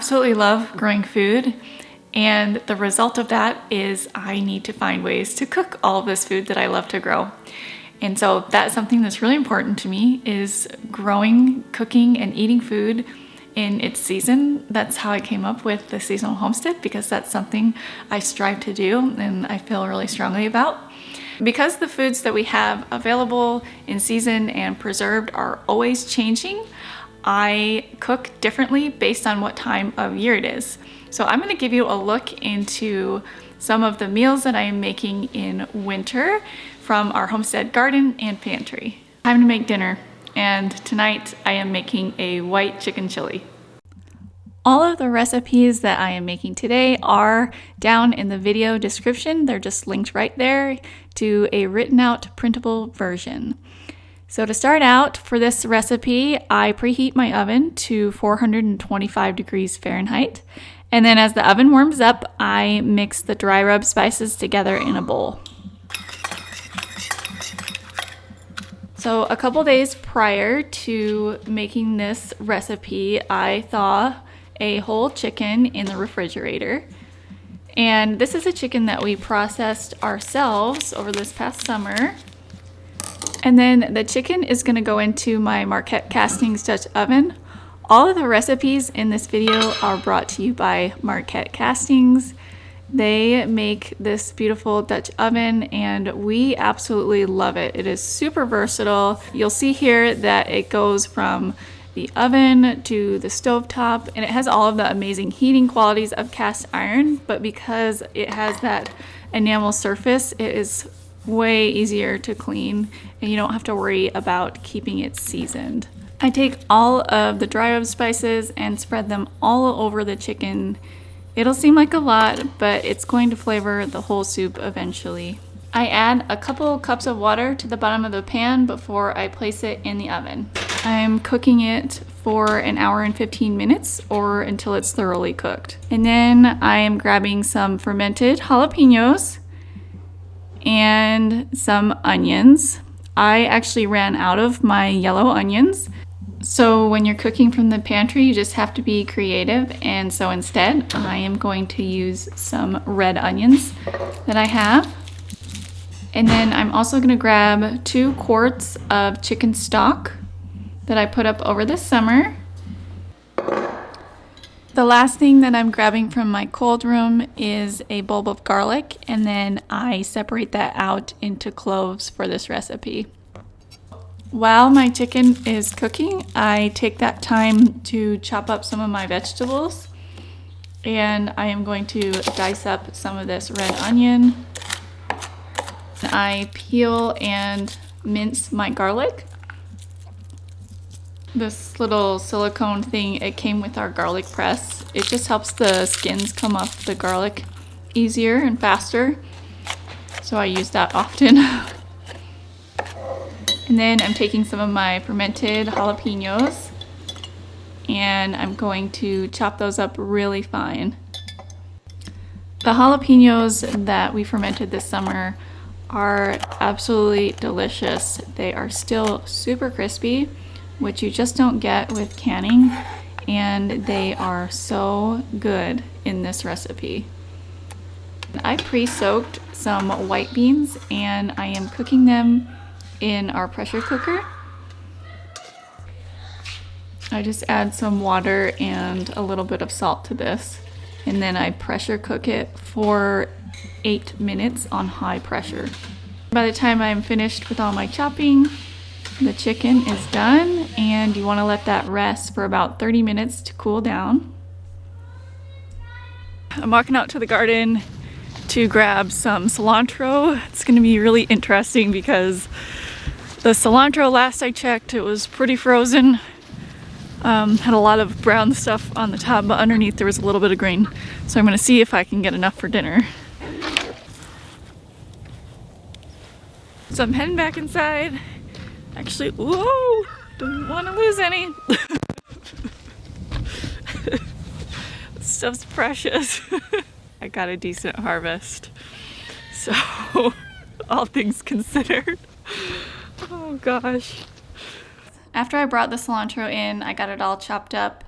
absolutely love growing food, and the result of that is I need to find ways to cook all of this food that I love to grow. And so that's something that's really important to me, is growing, cooking, and eating food in its season. That's how I came up with the seasonal homestead, because that's something I strive to do and I feel really strongly about. Because the foods that we have available in season and preserved are always changing, I cook differently based on what time of year it is. So I'm going to give you a look into some of the meals that I am making in winter from our homestead garden and pantry. Time to make dinner, and tonight I am making a white chicken chili. All of the recipes that I am making today are down in the video description. They're just linked right there to a written out printable version. So to start out, for this recipe, I preheat my oven to 425 degrees Fahrenheit. And then as the oven warms up, I mix the dry rub spices together in a bowl. So a couple days prior to making this recipe, I thaw a whole chicken in the refrigerator. And this is a chicken that we processed ourselves over this past summer. And then the chicken is going to go into my Marquette Castings Dutch oven. All of the recipes in this video are brought to you by Marquette Castings. They make this beautiful Dutch oven and we absolutely love it. It is super versatile. You'll see here that it goes from the oven to the stovetop, and it has all of the amazing heating qualities of cast iron, but because it has that enamel surface, it is way easier to clean and you don't have to worry about keeping it seasoned. I take all of the dry rub spices and spread them all over the chicken. It'll seem like a lot, but it's going to flavor the whole soup eventually. I add a couple cups of water to the bottom of the pan before I place it in the oven. I'm cooking it for an hour and 15 minutes or until it's thoroughly cooked. And then I am grabbing some fermented jalapenos and some onions. I actually ran out of my yellow onions. So when you're cooking from the pantry, you just have to be creative. And so instead, I am going to use some red onions that I have. And then I'm also going to grab 2 quarts of chicken stock that I put up over the summer. The last thing that I'm grabbing from my cold room is a bulb of garlic, and then I separate that out into cloves for this recipe. While my chicken is cooking, I take that time to chop up some of my vegetables, and I am going to dice up some of this red onion. I peel and mince my garlic. This little silicone thing, it came with our garlic press. It just helps the skins come off the garlic easier and faster, so I use that often. And then I'm taking some of my fermented jalapenos and I'm going to chop those up really fine. The jalapenos that we fermented this summer are absolutely delicious. They are still super crispy, which you just don't get with canning, and they are so good in this recipe. I pre-soaked some white beans and I am cooking them in our pressure cooker. I just add some water and a little bit of salt to this, and then I pressure cook it for 8 minutes on high pressure. By the time I'm finished with all my chopping, the chicken is done, and you want to let that rest for about 30 minutes to cool down. I'm walking out to the garden to grab some cilantro. It's going to be really interesting because the cilantro, last I checked, it was pretty frozen. Had a lot of brown stuff on the top, but underneath there was a little bit of green. So I'm going to see if I can get enough for dinner. So I'm heading back inside. Actually, whoa, don't want to lose any. This stuff's precious. I got a decent harvest. So, all things considered. Oh gosh. After I brought the cilantro in, I got it all chopped up,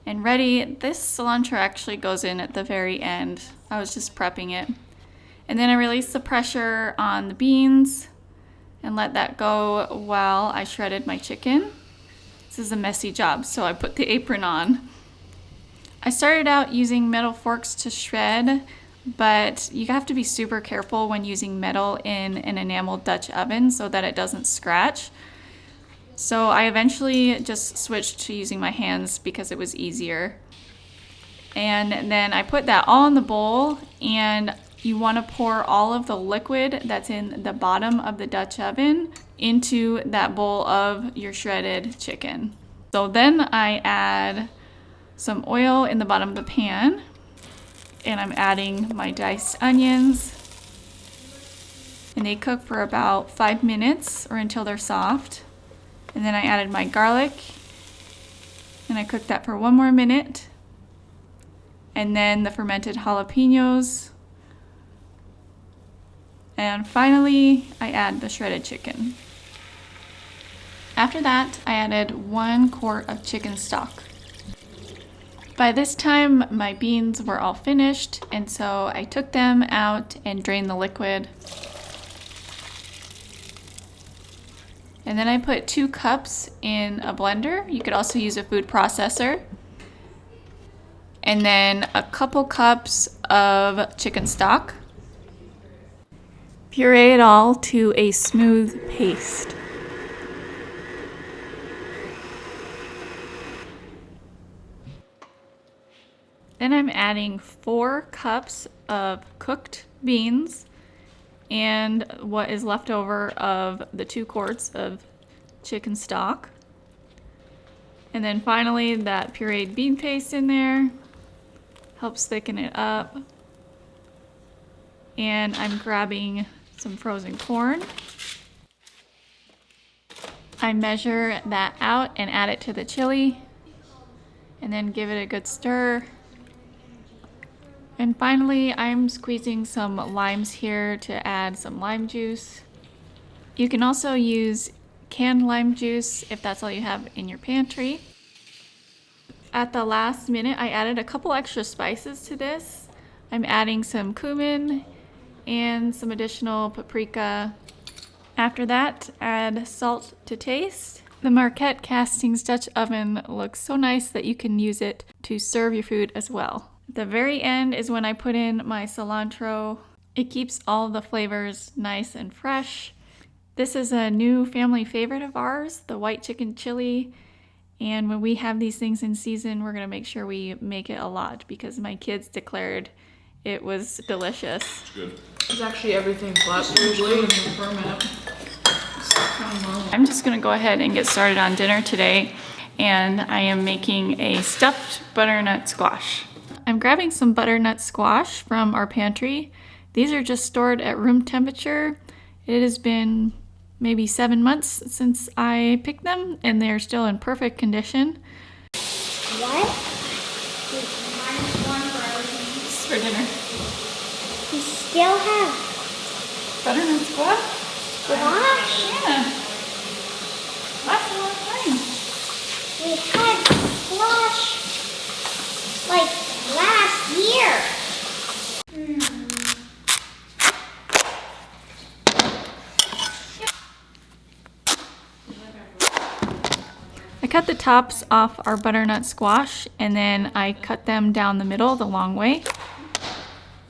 and ready. This cilantro actually goes in at the very end. I was just prepping it. And then I released the pressure on the beans and let that go while I shredded my chicken. This is a messy job, so I put the apron on. I started out using metal forks to shred, but you have to be super careful when using metal in an enameled Dutch oven so that it doesn't scratch. So I eventually just switched to using my hands because it was easier. And then I put that all in the bowl, and you want to pour all of the liquid that's in the bottom of the Dutch oven into that bowl of your shredded chicken. So then I add some oil in the bottom of the pan, and I'm adding my diced onions, and they cook for about 5 minutes or until they're soft. And then I added my garlic, and I cooked that for 1 more minute. And then the fermented jalapenos. And finally, I add the shredded chicken. After that, I added 1 quart of chicken stock. By this time, my beans were all finished, and so I took them out and drained the liquid. And then I put 2 cups in a blender. You could also use a food processor. And then a couple cups of chicken stock. Puree it all to a smooth paste. Then I'm adding 4 cups of cooked beans and what is left over of the 2 quarts of chicken stock. And then finally that pureed bean paste in there helps thicken it up. And I'm grabbing some frozen corn. I measure that out and add it to the chili, and then give it a good stir. And finally, I'm squeezing some limes here to add some lime juice. You can also use canned lime juice if that's all you have in your pantry. At the last minute, I added a couple extra spices to this. I'm adding some cumin and some additional paprika. After that, add salt to taste. The Marquette Castings Dutch oven looks so nice that you can use it to serve your food as well. At the very end is when I put in my cilantro. It keeps all the flavors nice and fresh. This is a new family favorite of ours, the white chicken chili. And when we have these things in season, we're gonna make sure we make it a lot because my kids declared it was delicious. It's good. It's actually everything but usually in the ferment. I'm just gonna go ahead and get started on dinner today, and I am making a stuffed butternut squash. I'm grabbing some butternut squash from our pantry. These are just stored at room temperature. It has been maybe 7 months since I picked them, and they're still in perfect condition. What? For dinner. We still have Butternut squash? squash? Yeah. That's a long time. We had squash like last year. I cut the tops off our butternut squash, and then I cut them down the middle the long way.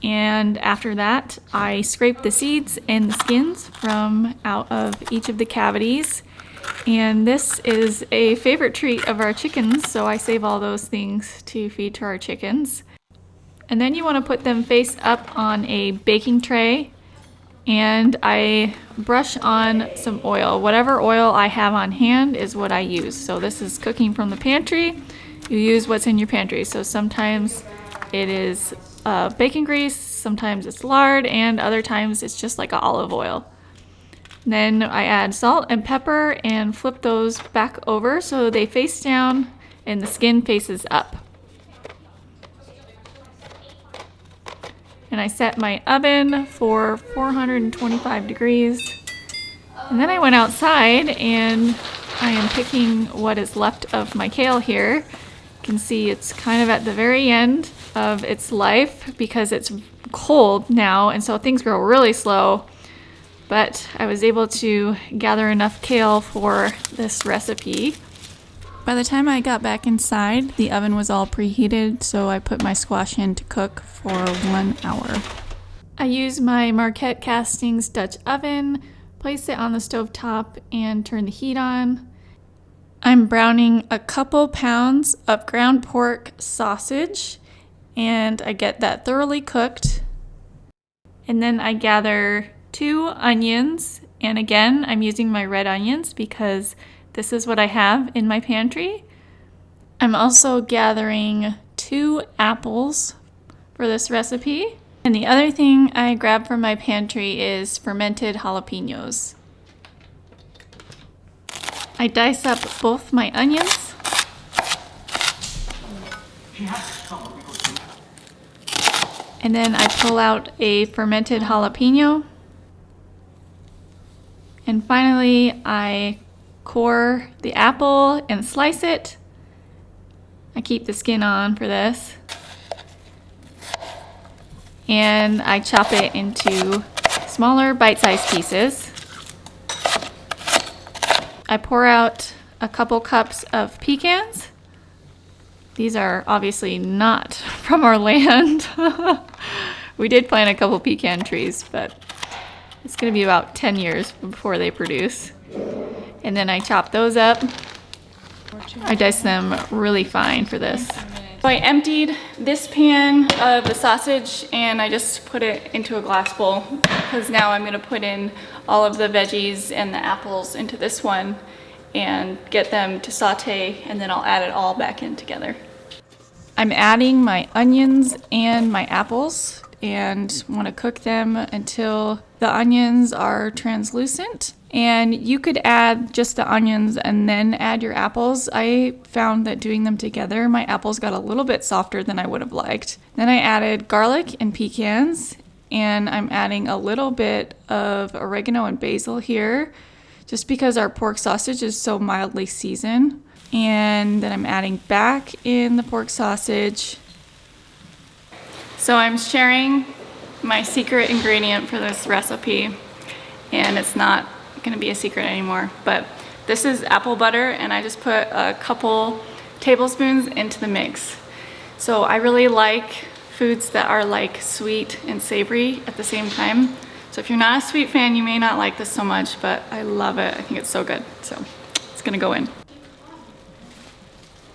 And after that, I scrape the seeds and the skins from out of each of the cavities. And this is a favorite treat of our chickens, so I save all those things to feed to our chickens. And then you want to put them face up on a baking tray, and I brush on some oil. Whatever oil I have on hand is what I use. So this is cooking from the pantry. You use what's in your pantry. So sometimes it is bacon grease, sometimes it's lard, and other times it's just like an olive oil. Then I add salt and pepper and flip those back over so they face down and the skin faces up. And I set my oven for 425 degrees. And then I went outside, and I am picking what is left of my kale here. You can see it's kind of at the very end of its life because it's cold now, and so things grow really slow. But I was able to gather enough kale for this recipe. By the time I got back inside, the oven was all preheated, so I put my squash in to cook for 1 hour. I used my Marquette Castings Dutch oven, placed it on the stove top, and turned the heat on. I'm browning a couple pounds of ground pork sausage, and I get that thoroughly cooked. And then I gather 2 onions, and again, I'm using my red onions because this is what I have in my pantry. I'm also gathering 2 apples for this recipe. And the other thing I grabbed from my pantry is fermented jalapenos. I dice up both my onions. And then I pull out a fermented jalapeno. And finally, I core the apple and slice it. I keep the skin on for this. And I chop it into smaller bite-sized pieces. I pour out a couple cups of pecans. These are obviously not from our land. We did plant a couple pecan trees, but it's going to be about 10 years before they produce. And then I chop those up. I dice them really fine for this. So I emptied this pan of the sausage and I just put it into a glass bowl because now I'm going to put in all of the veggies and the apples into this one and get them to saute, and then I'll add it all back in together. I'm adding my onions and my apples and want to cook them until the onions are translucent. And you could add just the onions and then add your apples. I found that doing them together, my apples got a little bit softer than I would have liked. Then I added garlic and pecans, and I'm adding a little bit of oregano and basil here, just because our pork sausage is so mildly seasoned. And then I'm adding back in the pork sausage. So I'm sharing my secret ingredient for this recipe, and it's not going to be a secret anymore, but this is apple butter, and I just put a couple tablespoons into the mix. So I really like foods that are like sweet and savory at the same time. So if you're not a sweet fan, you may not like this so much, but I love it. I think it's so good. So it's gonna go in.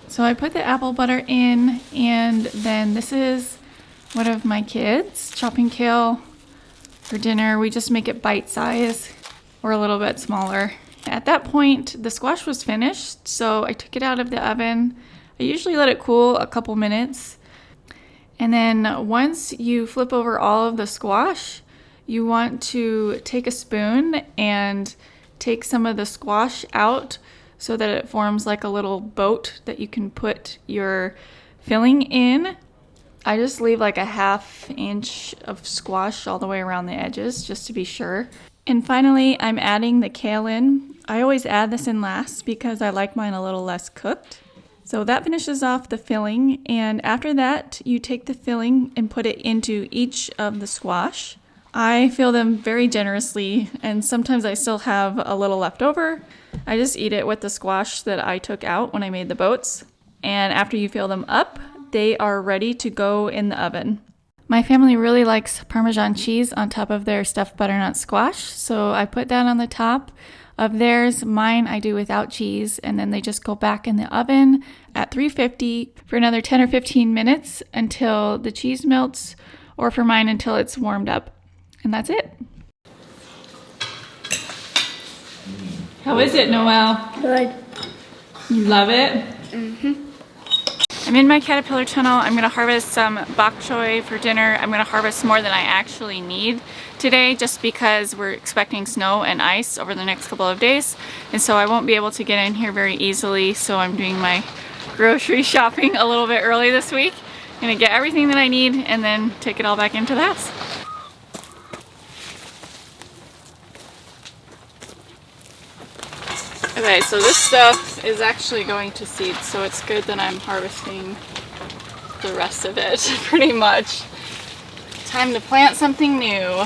So I put the apple butter in, and then this is one of my kids chopping kale for dinner. We just make it bite size or a little bit smaller. At that point, the squash was finished, so I took it out of the oven. I usually let it cool a couple minutes. And then once you flip over all of the squash, you want to take a spoon and take some of the squash out so that it forms like a little boat that you can put your filling in. I just leave like a 1/2 inch of squash all the way around the edges just to be sure. And finally, I'm adding the kale in. I always add this in last because I like mine a little less cooked. So that finishes off the filling, and after that, you take the filling and put it into each of the squash. I fill them very generously, and sometimes I still have a little left over. I just eat it with the squash that I took out when I made the boats. And after you fill them up, they are ready to go in the oven. My family really likes Parmesan cheese on top of their stuffed butternut squash, so I put that on the top of theirs. Mine I do without cheese, and then they just go back in the oven at 350 for another 10 or 15 minutes until the cheese melts, or for mine until it's warmed up. And that's it. How is it, Noelle? Good. You love it? I'm in my caterpillar tunnel. I'm gonna harvest some bok choy for dinner. I'm gonna harvest more than I actually need today just because we're expecting snow and ice over the next couple of days. And so I won't be able to get in here very easily. So I'm doing my grocery shopping a little bit early this week. I'm gonna get everything that I need and then take it all back into the house. Okay, so this stuff is actually going to seed, so it's good that I'm harvesting the rest of it, pretty much. Time to plant something new.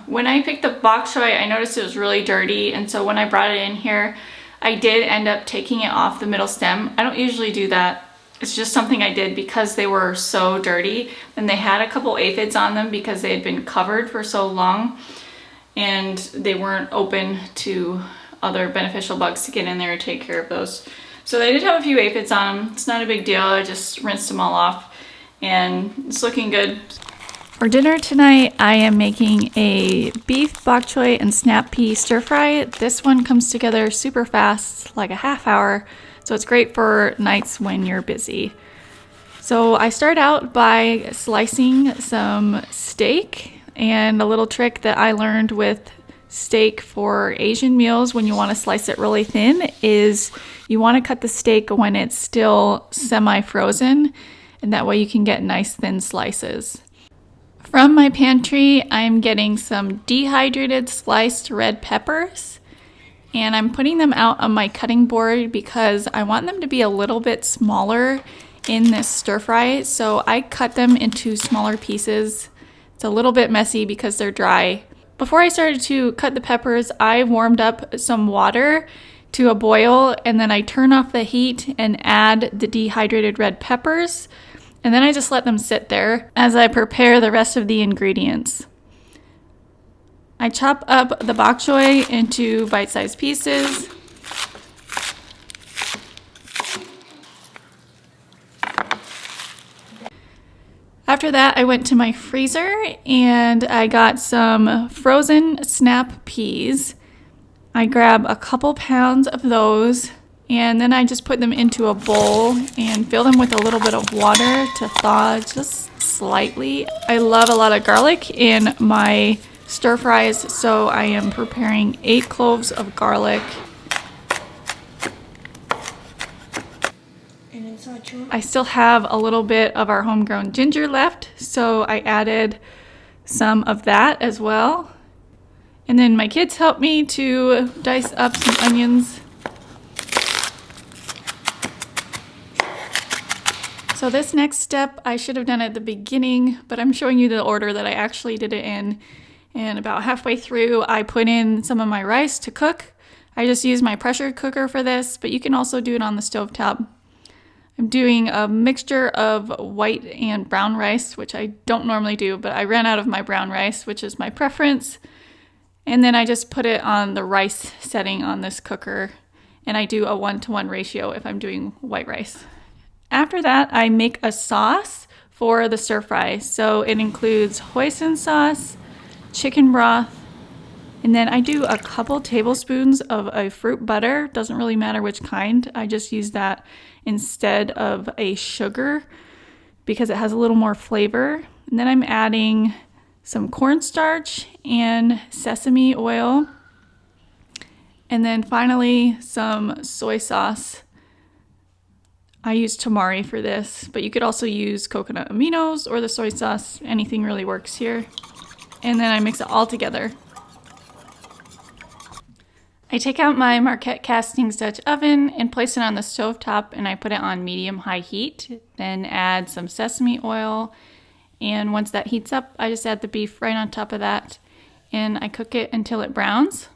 When I picked the bok choy, I noticed it was really dirty, and so when I brought it in here, I did end up taking it off the middle stem. I don't usually do that. It's just something I did because they were so dirty, and they had a couple aphids on them because they had been covered for so long, and they weren't open to other beneficial bugs to get in there and take care of those. So they did have a few aphids on them. It's not a big deal. I just rinsed them all off, and it's looking good. For dinner tonight, I am making a beef, bok choy, and snap pea stir fry. This one comes together super fast, like a half hour, so it's great for nights when you're busy. So I start out by slicing some steak, and a little trick that I learned with steak for Asian meals when you want to slice it really thin is you want to cut the steak when it's still semi-frozen, and that way you can get nice thin slices. From my pantry, I'm getting some dehydrated sliced red peppers, and I'm putting them out on my cutting board because I want them to be a little bit smaller in this stir fry, so I cut them into smaller pieces. It's a little bit messy because they're dry. Before I started to cut the peppers, I warmed up some water to a boil, and then I turn off the heat and add the dehydrated red peppers. And then I just let them sit there as I prepare the rest of the ingredients. I chop up the bok choy into bite-sized pieces. After that, I went to my freezer and I got some frozen snap peas. I grab a couple pounds of those, and then I just put them into a bowl and fill them with a little bit of water to thaw just slightly. I love a lot of garlic in my stir fries, so I am preparing 8 cloves of garlic. I still have a little bit of our homegrown ginger left, so I added some of that as well. And then my kids helped me to dice up some onions. So this next step I should have done at the beginning, but I'm showing you the order that I actually did it in. And about halfway through, I put in some of my rice to cook. I just used my pressure cooker for this, but you can also do it on the stovetop. I'm doing a mixture of white and brown rice, which I don't normally do, but I ran out of my brown rice, which is my preference. And then I just put it on the rice setting on this cooker, and I do a 1-to-1 ratio if I'm doing white rice. After that, I make a sauce for the stir fry. So it includes hoisin sauce, chicken broth, and then I do a couple tablespoons of a fruit butter. Doesn't really matter which kind. I just use that instead of a sugar because it has a little more flavor. And then I'm adding some cornstarch and sesame oil. And then finally some soy sauce. I use tamari for this, but you could also use coconut aminos or the soy sauce. Anything really works here. And then I mix it all together. I take out my Marquette Castings Dutch oven and place it on the stovetop, and I put it on medium-high heat. Then add some sesame oil, and once that heats up, I just add the beef right on top of that, and I cook it until it browns.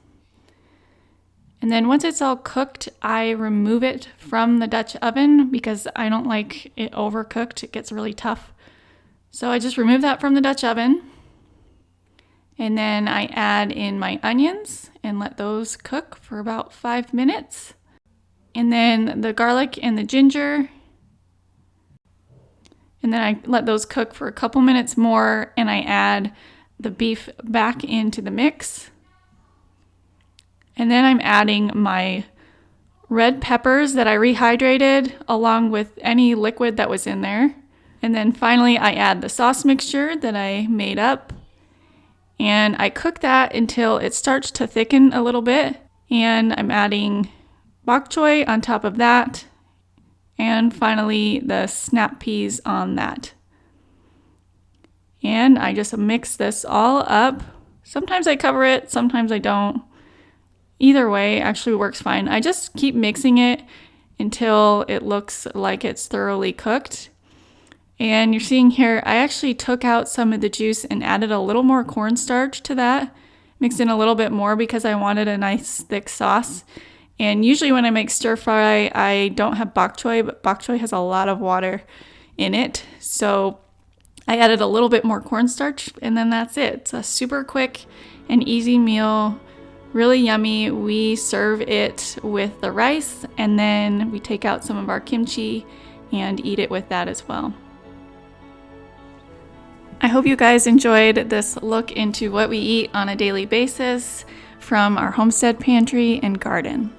And then once it's all cooked, I remove it from the Dutch oven because I don't like it overcooked. It gets really tough. So I just remove that from the Dutch oven. And then I add in my onions and let those cook for about 5 minutes. And then the garlic and the ginger. And then I let those cook for a couple minutes more, and I add the beef back into the mix. And then I'm adding my red peppers that I rehydrated along with any liquid that was in there. And then finally I add the sauce mixture that I made up. And I cook that until it starts to thicken a little bit. And I'm adding bok choy on top of that. And finally the snap peas on that. And I just mix this all up. Sometimes I cover it, sometimes I don't. Either way actually works fine. I just keep mixing it until it looks like it's thoroughly cooked. And you're seeing here, I actually took out some of the juice and added a little more cornstarch to that. Mixed in a little bit more because I wanted a nice thick sauce. And usually when I make stir fry, I don't have bok choy, but bok choy has a lot of water in it. So I added a little bit more cornstarch, and then that's it. It's a super quick and easy meal, really yummy. We serve it with the rice, and then we take out some of our kimchi and eat it with that as well. I hope you guys enjoyed this look into what we eat on a daily basis from our homestead pantry and garden.